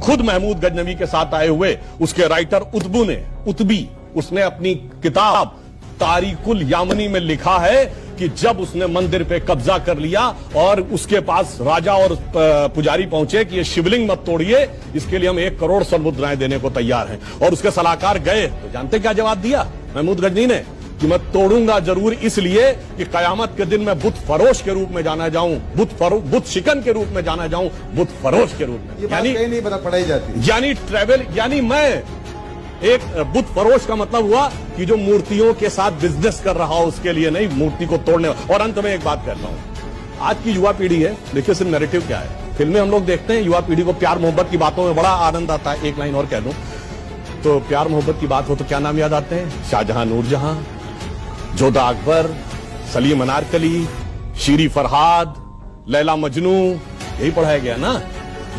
खुद महमूद गजनवी के साथ आए हुए उसके राइटर उतबी उसने अपनी किताब तारीकुल यामनी में लिखा है कि जब उसने मंदिर पे कब्जा कर लिया और उसके पास राजा और पुजारी पहुंचे कि ये शिवलिंग मत तोड़िए, इसके लिए हम 1 करोड़ स्वर्ण मुद्राएं देने को तैयार हैं, और उसके सलाहकार गए तो जानते क्या जवाब दिया महमूद गजनी ने कि मैं तोड़ूंगा जरूर, इसलिए कि कयामत के दिन मैं बुत फरोश के रूप में जाना जाऊं, बुत शिकन के रूप में जाना जाऊं, बुत फरोश के रूप में। यानी नहीं पता पढ़ाई जाती, यानी ट्रेवल, यानी मैं एक बुत फरोश का मतलब हुआ कि जो मूर्तियों के साथ बिजनेस कर रहा हो उसके लिए नहीं, मूर्ति को तोड़ने। और अंत में एक बात कहता हूं, आज की युवा पीढ़ी है, देखिए सिर्फ नैरेटिव क्या है, फिल्में हम लोग देखते हैं, युवा पीढ़ी को प्यार मोहब्बत की बातों में बड़ा आनंद आता है। एक लाइन और कह दूं तो प्यार मोहब्बत की बात हो तो क्या नाम याद आते हैं? शाहजहां, नूरजहां, जोधा अकबर, सलीम अनारकली, शीरी फरहाद, लैला मजनू, यही पढ़ाया गया ना।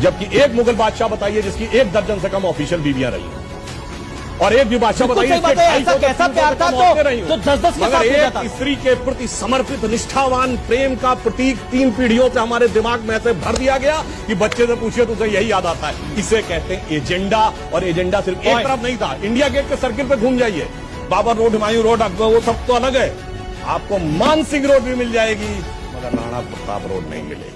जबकि एक मुगल बादशाह बताइए जिसकी 1 दर्जन से कम ऑफिशियल बीवियां रही हैं, और एक भी बादशाह बताइए ऐसा कैसा प्यार था तो 10-10 के साथ एक स्त्री के प्रति समर्पित निष्ठावान प्रेम का प्रतीक 3 पीढ़ियों से हमारे दिमाग में ऐसे भर दिया गया कि बच्चे से पूछिए तो उसे यही याद आता है। इसे कहते हैं एजेंडा, और एजेंडा सिर्फ एक तरफ नहीं था। इंडिया गेट के सर्किल पे घूम जाइए, बाबर रोड, हुमायूं रोड, अकबर, वो सब तो अलग है, आपको मानसिंह रोड भी मिल जाएगी मगर राणा प्रताप रोड नहीं मिलेगी।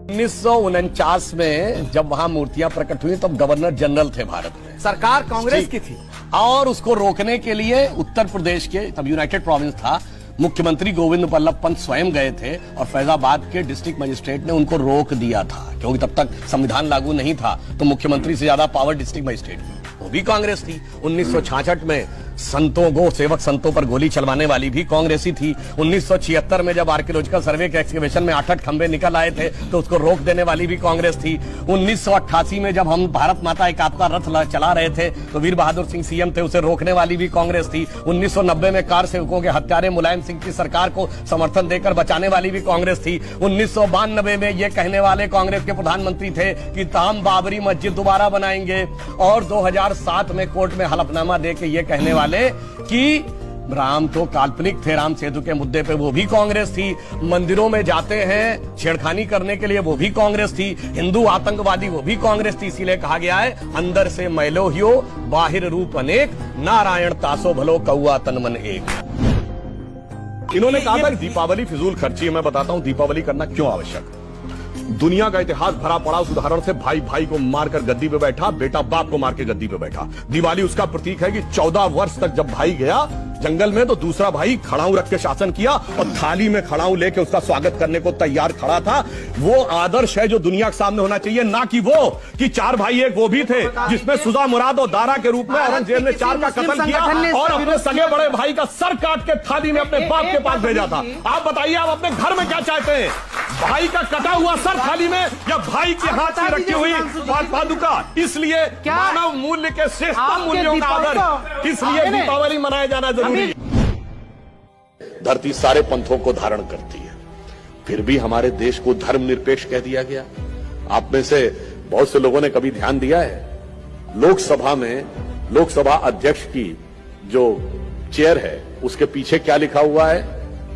1949 में जब वहां मूर्तियां प्रकट हुई तब गवर्नर जनरल थे भारत में, सरकार कांग्रेस की थी, और उसको रोकने के लिए उत्तर प्रदेश के, तब यूनाइटेड प्रोविंस था, मुख्यमंत्री गोविंद बल्लभ पंत स्वयं गए थे और फैजाबाद के डिस्ट्रिक्ट मजिस्ट्रेट ने उनको रोक दिया था, क्योंकि तब तक संविधान लागू नहीं था, तो मुख्यमंत्री से ज्यादा पावर डिस्ट्रिक्ट मजिस्ट्रेट की, वो भी कांग्रेस थी। 1966 में संतों को, सेवक संतों पर गोली चलवाने वाली भी कांग्रेसी थी। 1976 में जब आर्कियोलॉजिकल सर्वे के एक्सकवेशन में 8 खंबे निकल आए थे तो उसको रोक देने वाली भी कांग्रेस थी। 1988 में जब हम भारत माता एकात्मता रथ चला रहे थे तो वीर बहादुर सिंह सीएम थे, उसे रोकने वाली भी कांग्रेस थी। 1990 में कार सेवकों के हत्यारे मुलायम सिंह की सरकार को समर्थन देकर बचाने वाली भी कांग्रेस थी। 1992 में ये कहने वाले कांग्रेस के प्रधानमंत्री थे कि हम बाबरी मस्जिद दोबारा बनाएंगे, और 2007 में कोर्ट में हलफनामा दे के ये कहने कि राम तो काल्पनिक थे, राम सेतु के मुद्दे पे वो भी कांग्रेस थी। मंदिरों में जाते हैं छेड़खानी करने के लिए वो भी कांग्रेस थी। हिंदू आतंकवादी वो भी कांग्रेस थी। इसीलिए कहा गया है अंदर से मैलो हियो बाहिर रूप अनेक, नारायण तासो भलो कौआ तन मन एक। इन्होंने कहा था कि दीपावली फिजूल खर्ची है। मैं बताता हूं दीपावली करना क्यों आवश्यक है। दुनिया का इतिहास भरा पड़ा उस उदाहरण से, भाई भाई को मारकर गद्दी पे बैठा, बेटा बाप को मार के गद्दी पे बैठा। दिवाली उसका प्रतीक है कि 14 वर्ष तक जब भाई गया जंगल में तो दूसरा भाई खड़ाऊ रख के शासन किया और थाली में खड़ाऊ लेके उसका स्वागत करने को तैयार खड़ा था। वो आदर्श है जो दुनिया के सामने होना चाहिए, ना कि वो कि 4 भाई एक वो भी थे जिसमें सुजा मुराद और दारा के रूप में औरंगजेब ने 4 का कत्ल किया और अपने सगे बड़े भाई का सर काट के थाली में अपने बाप के पास भेजा था। आप बताइए आप अपने घर में क्या चाहते हैं, भाई का कटा हुआ सर थाली में या भाई के हाथ में रखी हुई पादुका? इसलिए मानव मूल्य के श्रेष्ठतम मूल्यों का आदर, इसलिए दीपावली मनाया जाना जरूरी। धरती सारे पंथों को धारण करती है, फिर भी हमारे देश को धर्मनिरपेक्ष कह दिया गया। आप में से बहुत से लोगों ने कभी ध्यान दिया है लोकसभा में, लोकसभा अध्यक्ष की जो चेयर है उसके पीछे क्या लिखा हुआ है?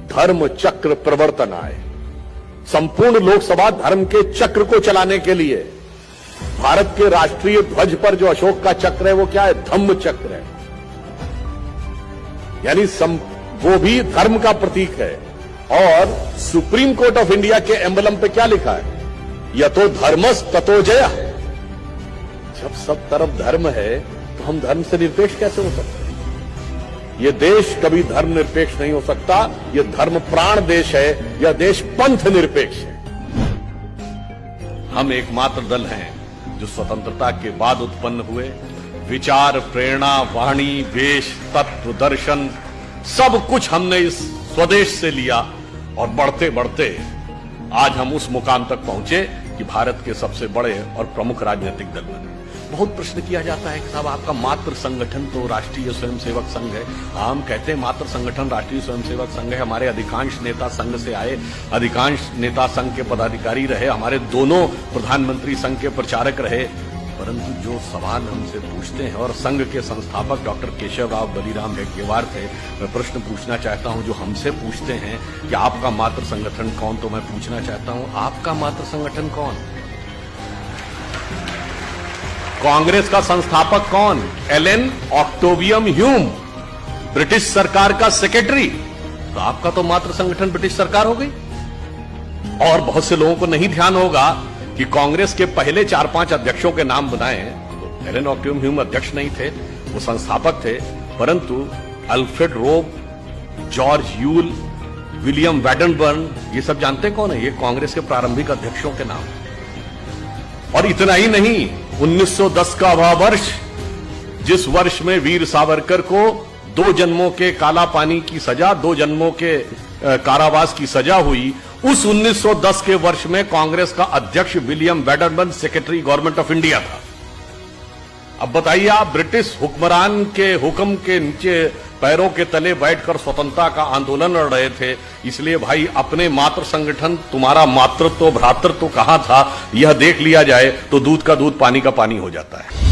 धर्म चक्र प्रवर्तनाय। संपूर्ण लोकसभा धर्म के चक्र को चलाने के लिए भारत के राष्ट्रीय ध्वज पर जो अशोक का चक्र है वो क्या है? धम्म चक्र है, यानी वो भी धर्म का प्रतीक है। और सुप्रीम कोर्ट ऑफ इंडिया के एम्बलम पे क्या लिखा है? यतो धर्मस ततो जयः। जब सब तरफ धर्म है तो हम धर्म से निरपेक्ष कैसे हो सकते हैं? यह देश कभी धर्म निरपेक्ष नहीं हो सकता। यह धर्म प्राण देश है, यह देश पंथ निरपेक्ष है। हम एकमात्र दल हैं जो स्वतंत्रता के बाद उत्पन्न हुए। विचार, प्रेरणा, वाणी, वेश, तत्व, दर्शन सब कुछ हमने इस स्वदेश से लिया और बढ़ते बढ़ते आज हम उस मुकाम तक पहुंचे कि भारत के सबसे बड़े और प्रमुख राजनीतिक दल बने। बहुत प्रश्न किया जाता है कि साहब आपका मात्र संगठन तो राष्ट्रीय स्वयंसेवक संघ है। हम कहते हैं मात्र संगठन राष्ट्रीय स्वयंसेवक संघ है। हमारे अधिकांश नेता संघ से आए, अधिकांश नेता संघ के पदाधिकारी रहे, हमारे दोनों प्रधानमंत्री संघ के प्रचारक रहे। परंतु जो सवाल हमसे पूछते हैं, और संघ के संस्थापक डॉक्टर केशव राव बलिराम हेडगेवार थे, मैं प्रश्न पूछना चाहता हूं जो हमसे पूछते हैं कि आपका मात्र संगठन कौन, तो मैं पूछना चाहता हूं आपका मात्र संगठन कौन? कांग्रेस का संस्थापक कौन? एलन ऑक्टेवियम ह्यूम, ब्रिटिश सरकार का सेक्रेटरी। तो आपका तो मात्र संगठन ब्रिटिश सरकार हो गई। और बहुत से लोगों को नहीं ध्यान होगा कि कांग्रेस के पहले 4-5 अध्यक्षों के नाम बनाए तो एलन ऑक्टेवियम ह्यूम अध्यक्ष नहीं थे, वो संस्थापक थे, परंतु अल्फ्रेड रोब, जॉर्ज यूल, विलियम वैडनबर्न, ये सब जानते कौन है? ये कांग्रेस के प्रारंभिक अध्यक्षों के नाम। और इतना ही नहीं, 1910 का वह वर्ष जिस वर्ष में वीर सावरकर को 2 जन्मों के काला पानी की सजा, 2 जन्मों के कारावास की सजा हुई, उस 1910 के वर्ष में कांग्रेस का अध्यक्ष William Wedderburn secretary government of India था। अब बताइए, आप ब्रिटिश हुक्मरान के हुक्म के नीचे पैरों के तले बैठकर स्वतंत्रता का आंदोलन लड़ रहे थे। इसलिए भाई, अपने मातृ संगठन, तुम्हारा मातृत्व भ्रातृत्व कहां था, यह देख लिया जाए तो दूध का दूध पानी का पानी हो जाता है।